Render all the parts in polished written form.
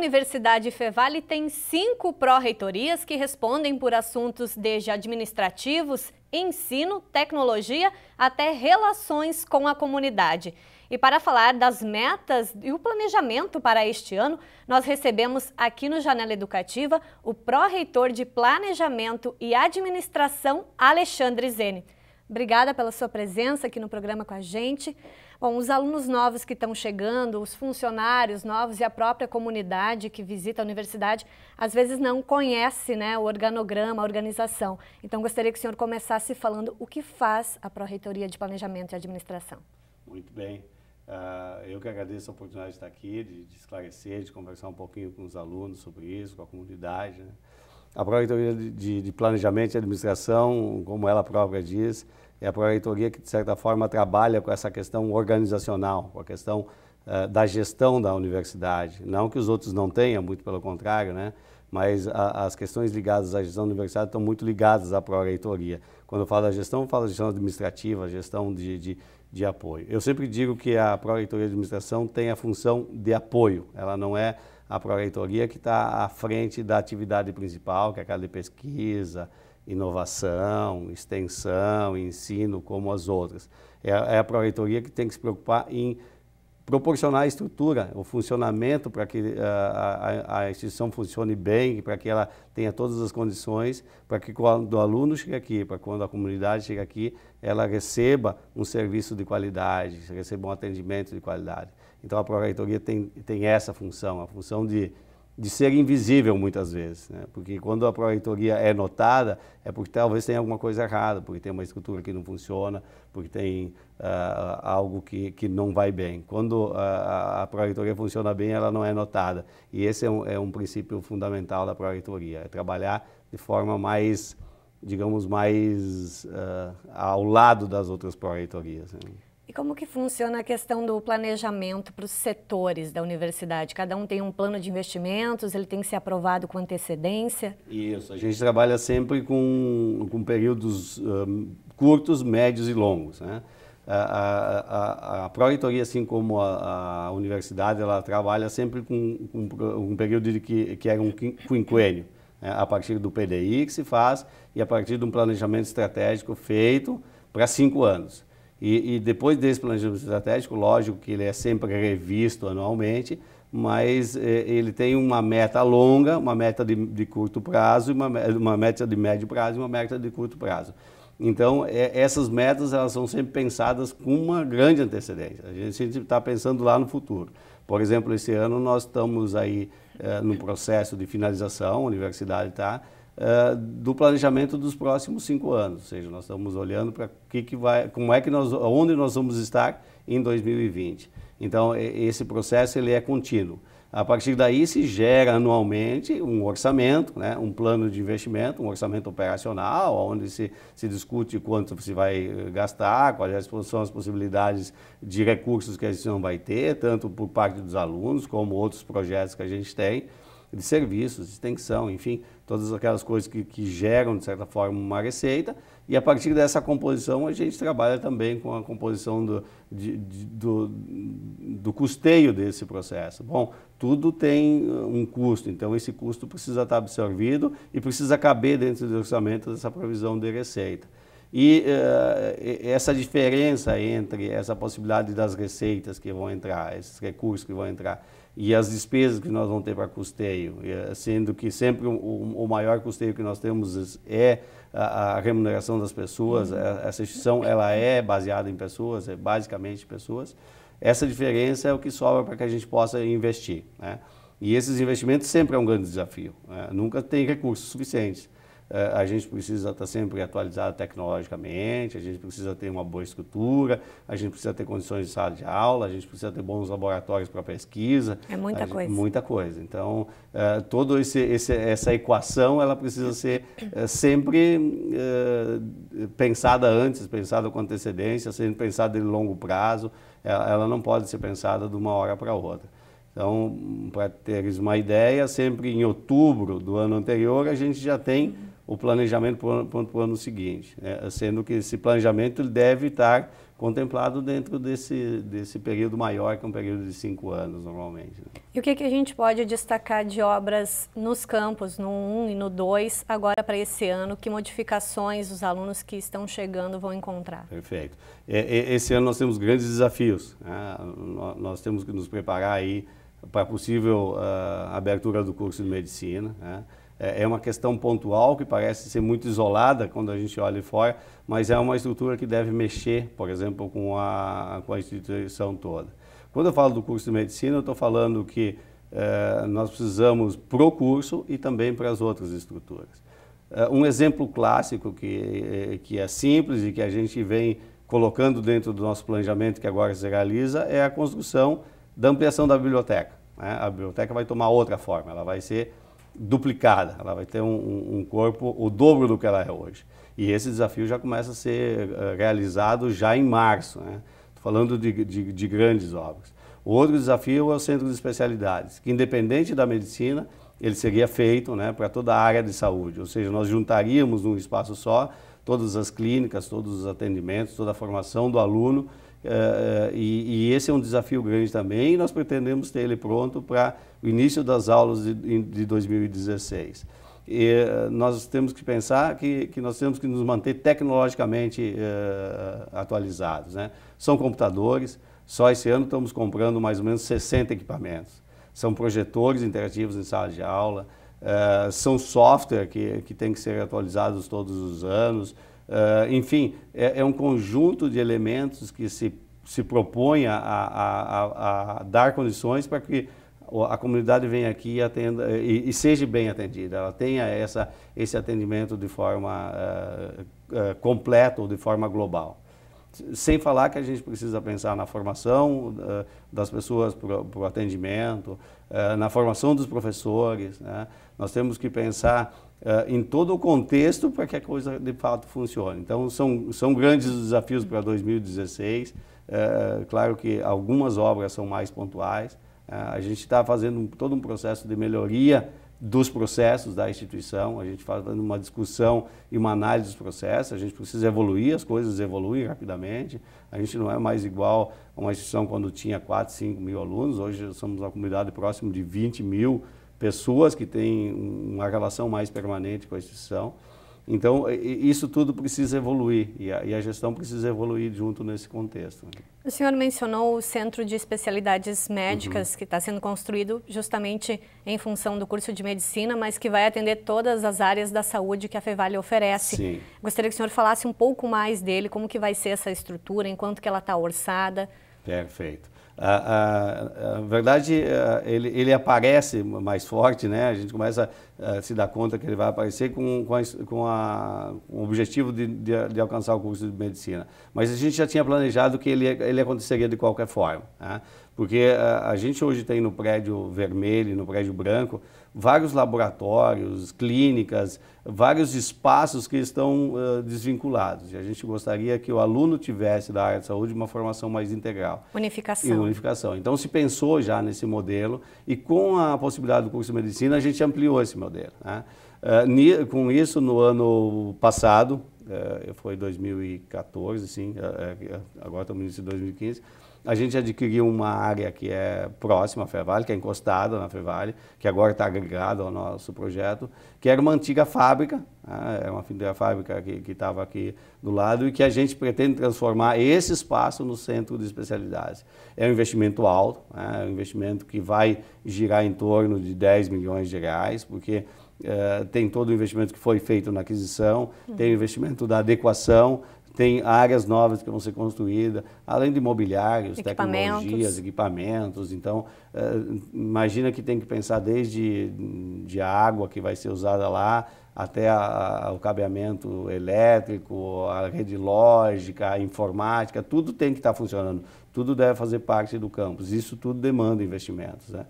Universidade Fevale tem 5 pró-reitorias que respondem por assuntos desde administrativos, ensino, tecnologia até relações com a comunidade. E para falar das metas e o planejamento para este ano, nós recebemos aqui no Janela Educativa o pró-reitor de Planejamento e Administração, Alexandre Zene. Obrigada pela sua presença aqui no programa com a gente. Bom, os alunos novos que estão chegando, os funcionários novos e a própria comunidade que visita a universidade, às vezes não conhece, né, o organograma, a organização. Então, gostaria que o senhor começasse falando o que faz a Pró-Reitoria de Planejamento e Administração. Muito bem. Eu que agradeço a oportunidade de estar aqui, de esclarecer, de conversar um pouquinho com os alunos sobre isso, com a comunidade, né? A Pró-Reitoria de Planejamento e Administração, como ela própria diz, é a Pró-Reitoria que, de certa forma, trabalha com essa questão organizacional, com a questão da gestão da universidade. Não que os outros não tenham, muito pelo contrário, né? Mas as questões ligadas à gestão da universidade estão muito ligadas à Pró-Reitoria. Quando eu falo da gestão, eu falo da gestão administrativa, gestão de apoio. Eu sempre digo que a Pró-Reitoria de Administração tem a função de apoio, ela não é a Pró-Reitoria que está à frente da atividade principal, que é aquela de pesquisa, inovação, extensão, ensino, como as outras. É a Pró-Reitoria que tem que se preocupar em proporcionar a estrutura, o funcionamento para que a instituição funcione bem, para que ela tenha todas as condições, para que quando o aluno chega aqui, para quando a comunidade chega aqui, ela receba um serviço de qualidade, receba um atendimento de qualidade. Então a Pró-Reitoria tem essa função, a função de ser invisível muitas vezes, né? Porque quando a Pró-Reitoria é notada, é porque talvez tenha alguma coisa errada, porque tem uma estrutura que não funciona, porque tem algo que não vai bem. Quando a Pró-Reitoria funciona bem, ela não é notada. E esse é um princípio fundamental da Pró-Reitoria, é trabalhar de forma mais, digamos, mais ao lado das outras Pró-Reitorias, né? E como que funciona a questão do planejamento para os setores da universidade? Cada um tem um plano de investimentos, ele tem que ser aprovado com antecedência? Isso, a gente trabalha sempre com períodos curtos, médios e longos, né? A Pró-Reitoria, assim como a universidade, ela trabalha sempre com um período que é um quinquênio, né? A partir do PDI que se faz e a partir de um planejamento estratégico feito para 5 anos. E depois desse planejamento estratégico, lógico que ele é sempre revisto anualmente, mas ele tem uma meta longa, uma meta de curto prazo, uma meta de médio prazo e uma meta de curto prazo. Então, essas metas elas são sempre pensadas com uma grande antecedência. A gente está pensando lá no futuro. Por exemplo, esse ano nós estamos aí no processo de finalização, a universidade está, do planejamento dos próximos 5 anos, ou seja, nós estamos olhando para onde nós vamos estar em 2020. Então, esse processo ele é contínuo. A partir daí se gera anualmente um orçamento, né, um plano de investimento, um orçamento operacional, onde se discute quanto se vai gastar, quais são as possibilidades de recursos que a instituição vai ter, tanto por parte dos alunos como outros projetos que a gente tem, de serviços, de extensão, enfim, todas aquelas coisas que geram, de certa forma, uma receita, e a partir dessa composição a gente trabalha também com a composição do custeio desse processo. Bom, tudo tem um custo, então esse custo precisa estar absorvido e precisa caber dentro do orçamento dessa provisão de receita. E essa diferença entre essa possibilidade das receitas que vão entrar, esses recursos que vão entrar, e as despesas que nós vamos ter para custeio, sendo que sempre o maior custeio que nós temos é a remuneração das pessoas, essa instituição ela é baseada em pessoas, é basicamente pessoas, essa diferença é o que sobra para que a gente possa investir, né? E esses investimentos sempre é um grande desafio, né? Nunca tem recursos suficientes. A gente precisa estar sempre atualizado tecnologicamente, a gente precisa ter uma boa estrutura, a gente precisa ter condições de sala de aula, a gente precisa ter bons laboratórios para pesquisa. É muita coisa. Muita coisa. Então, toda essa equação, ela precisa ser sempre pensada antes, pensada com antecedência, sendo pensada de longo prazo, ela não pode ser pensada de uma hora para outra. Então, para teres uma ideia, sempre em outubro do ano anterior, a gente já tem o planejamento para o ano seguinte, sendo que esse planejamento ele deve estar contemplado dentro desse período maior, que é um período de 5 anos normalmente. Né? E o que a gente pode destacar de obras nos campos, no 1 e no 2, agora para esse ano? Que modificações os alunos que estão chegando vão encontrar? Perfeito. Esse ano nós temos grandes desafios, né? Nós temos que nos preparar aí para a possível abertura do curso de medicina, né? É uma questão pontual que parece ser muito isolada quando a gente olha de fora, mas é uma estrutura que deve mexer, por exemplo, com a instituição toda. Quando eu falo do curso de medicina, eu estou falando que nós precisamos pro curso e também para as outras estruturas. Um exemplo clássico que é simples e que a gente vem colocando dentro do nosso planejamento, que agora se realiza, é a construção da ampliação da biblioteca, né? A biblioteca vai tomar outra forma, ela vai ser duplicada, ela vai ter um corpo o dobro do que ela é hoje. E esse desafio já começa a ser realizado já em março, né? Estou falando de grandes obras. O outro desafio é o centro de especialidades, que independente da medicina, ele seria feito, né, para toda a área de saúde, ou seja, nós juntaríamos num espaço só todas as clínicas, todos os atendimentos, toda a formação do aluno, e esse é um desafio grande também, e nós pretendemos ter ele pronto para o início das aulas de 2016. E nós temos que pensar que nós temos que nos manter tecnologicamente atualizados, né? São computadores, só esse ano estamos comprando mais ou menos 60 equipamentos. São projetores interativos em sala de aula, são software que tem que ser atualizados todos os anos. Enfim, é um conjunto de elementos que se propõe a dar condições para que a comunidade venha aqui e atenda, e seja bem atendida, ela tenha esse atendimento de forma completa ou de forma global. Sem falar que a gente precisa pensar na formação das pessoas para o atendimento, na formação dos professores, né? Nós temos que pensar em todo o contexto para que a coisa de fato funcione. Então são grandes desafios para 2016, claro que algumas obras são mais pontuais, a gente está fazendo todo um processo de melhoria dos processos da instituição, a gente fazendo uma discussão e uma análise dos processos, a gente precisa evoluir, as coisas evoluem rapidamente, a gente não é mais igual a uma instituição quando tinha 4, 5 mil alunos, hoje somos uma comunidade próximo de 20 mil pessoas que têm uma relação mais permanente com a instituição. Então, isso tudo precisa evoluir e a gestão precisa evoluir junto nesse contexto. O senhor mencionou o Centro de Especialidades Médicas, que está sendo construído justamente em função do curso de medicina, mas que vai atender todas as áreas da saúde que a Fevale oferece. Sim. Gostaria que o senhor falasse um pouco mais dele, como que vai ser essa estrutura, em quanto que ela está orçada. Perfeito. A verdade, ele aparece mais forte, né? A gente começa a se dar conta que ele vai aparecer com o objetivo de alcançar o curso de medicina. Mas a gente já tinha planejado que ele aconteceria de qualquer forma, né? Porque a gente hoje tem no prédio vermelho e no prédio branco vários laboratórios, clínicas, vários espaços que estão desvinculados. E a gente gostaria que o aluno tivesse da área de saúde uma formação mais integral. Unificação. Unificação. Então se pensou já nesse modelo e com a possibilidade do curso de medicina a gente ampliou esse modelo, né? Com isso, no ano passado, foi 2014, sim, agora estamos no início de 2015, a gente adquiriu uma área que é próxima à Fevale, que é encostada na Fevale, que agora está agregada ao nosso projeto, que era uma antiga fábrica, né? Era uma antiga fábrica que estava aqui do lado e que a gente pretende transformar esse espaço no centro de especialidades. É um investimento alto, né? É um investimento que vai girar em torno de 10 milhões de reais, porque tem todo o investimento que foi feito na aquisição, tem o investimento da adequação, tem áreas novas que vão ser construídas, além de imobiliários, tecnologias, equipamentos. Então, imagina que tem que pensar desde a água que vai ser usada lá, até o cabeamento elétrico, a rede lógica, a informática, tudo tem que estar funcionando, tudo deve fazer parte do campus. Isso tudo demanda investimentos, né?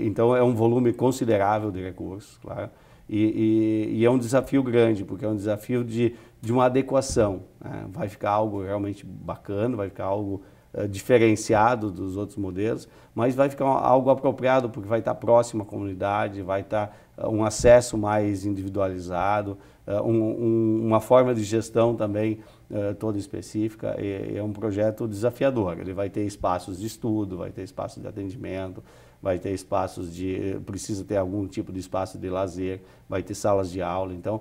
Então, é um volume considerável de recursos, claro. E é um desafio grande, porque é um desafio de uma adequação, né? Vai ficar algo realmente bacana, vai ficar algo diferenciado dos outros modelos, mas vai ficar algo apropriado, porque vai estar próximo à comunidade, vai estar um acesso mais individualizado, uma forma de gestão também toda específica. É um projeto desafiador. Ele vai ter espaços de estudo, vai ter espaços de atendimento, vai ter espaços precisa ter algum tipo de espaço de lazer, vai ter salas de aula. Então,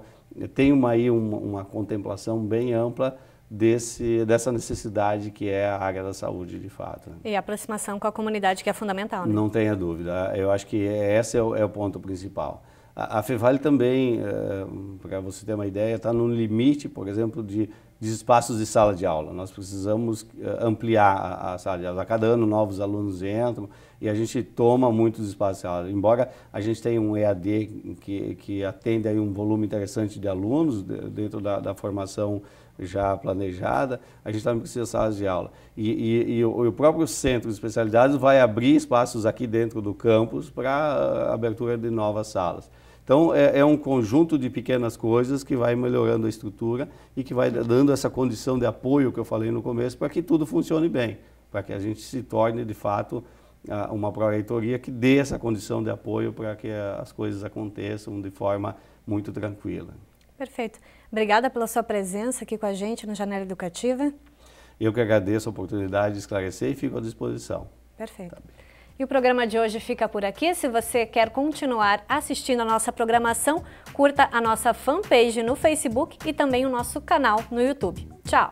tem uma contemplação bem ampla dessa necessidade que é a área da saúde, de fato. E a aproximação com a comunidade, que é fundamental, né? Não tenha dúvida. Eu acho que esse é o ponto principal. A Fevale também, para você ter uma ideia, está no limite, por exemplo, de espaços de sala de aula. Nós precisamos ampliar a sala de aula. A cada ano novos alunos entram e a gente toma muitos espaços de aula. Embora a gente tenha um EAD que atende aí um volume interessante de alunos dentro da formação já planejada, a gente também precisa de salas de aula. E o próprio centro de especialidades vai abrir espaços aqui dentro do campus para a abertura de novas salas. Então, é um conjunto de pequenas coisas que vai melhorando a estrutura e que vai dando essa condição de apoio que eu falei no começo para que tudo funcione bem, para que a gente se torne, de fato, uma pró-reitoria que dê essa condição de apoio para que as coisas aconteçam de forma muito tranquila. Perfeito. Obrigada pela sua presença aqui com a gente no Janela Educativa. Eu que agradeço a oportunidade de esclarecer e fico à disposição. Perfeito. E o programa de hoje fica por aqui. Se você quer continuar assistindo a nossa programação, curta a nossa fanpage no Facebook e também o nosso canal no YouTube. Tchau!